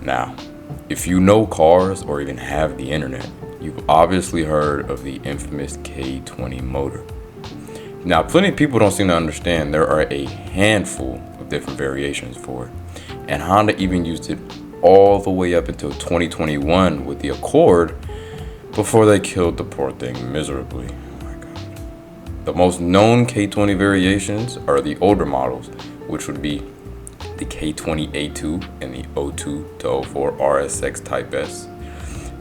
Now, if you know cars or even have the internet, you've obviously heard of the infamous K20 motor. Now, plenty of people don't seem to understand there are a handful of different variations for it, and Honda even used it all the way up until 2021 with the Accord before they killed the poor thing miserably. Oh my god. The most known K20 variations are the older models, which would be the K20A2 and the 02 to 04 RSX Type S,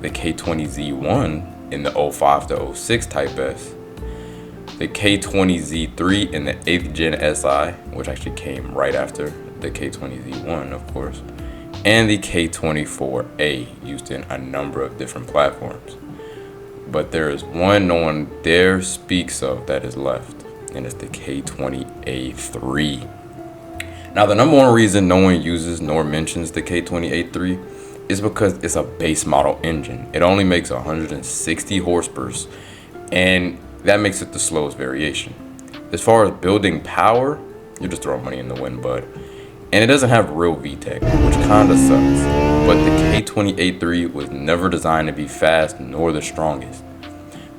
the K20Z1 in the 05 to 06 Type S, the K20Z3 in the 8th Gen SI, which actually came right after the K20Z1, of course, and the K24A, used in a number of different platforms. But there is one no one dare speaks of that is left, and it's the K20A3. Now, the number one reason no one uses nor mentions the K20A3 is because it's a base model engine. It only makes 160 horsepower, and that makes it the slowest variation. As far as building power, you're just throwing money in the wind, bud. And it doesn't have real VTEC, which kinda sucks. But the K20A3 was never designed to be fast nor the strongest.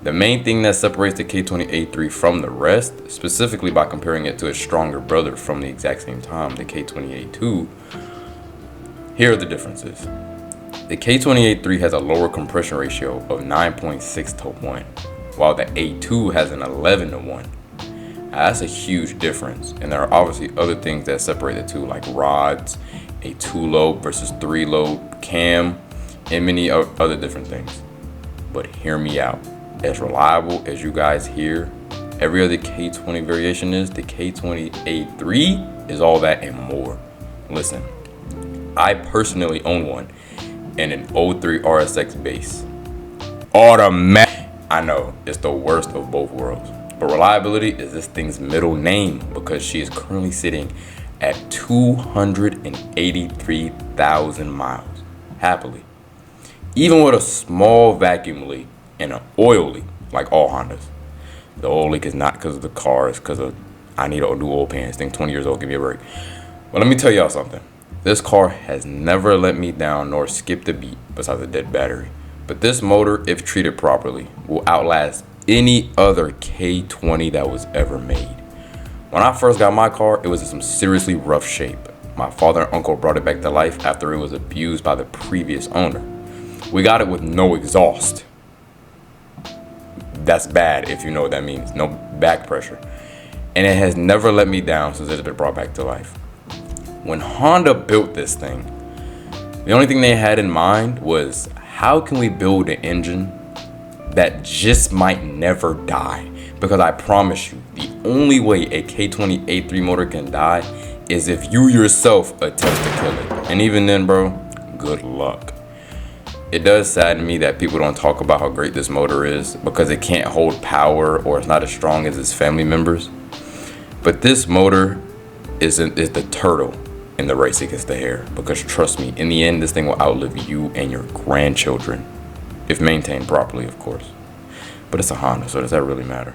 The main thing that separates the K20A3 from the rest, specifically by comparing it to its stronger brother from the exact same time, the K20A2, here are the differences. The K20A3 has a lower compression ratio of 9.6 to 1, while the A2 has an 11 to 1. Now, that's a huge difference, and there are obviously other things that separate the two, like rods, a 2-lobe versus 3-lobe cam, and many other different things. But hear me out. As reliable as you guys hear every other K20 variation is, the K20A3 is all that and more. Listen, I personally own one and an 03 RSX base. Automatic. I know, it's the worst of both worlds. But reliability is this thing's middle name because she is currently sitting at 283,000 miles, happily. Even with a small vacuum leak and an oil leak, like all Hondas. The oil leak is not because of the car, it's because of I need a new oil pan. This thing 20 years old, give me a break. But let me tell y'all something. This car has never let me down nor skipped a beat besides a dead battery. But this motor, if treated properly, will outlast any other K20 that was ever made. When I first got my car, it was in some seriously rough shape. My father and uncle brought it back to life after it was abused by the previous owner. We got it with no exhaust. That's bad if you know what that means. No back pressure. And it has never let me down since it's been brought back to life. When Honda built this thing, the only thing they had in mind was, how can we build an engine that just might never die? Because I promise you, the only way a K20A3 motor can die is if you yourself attempt to kill it. And even then, bro, good luck. It does sadden me that people don't talk about how great this motor is because it can't hold power or it's not as strong as its family members. But this motor is the turtle in the race against the hare, because trust me, in the end, this thing will outlive you and your grandchildren, if maintained properly, of course. But it's a Honda, so does that really matter?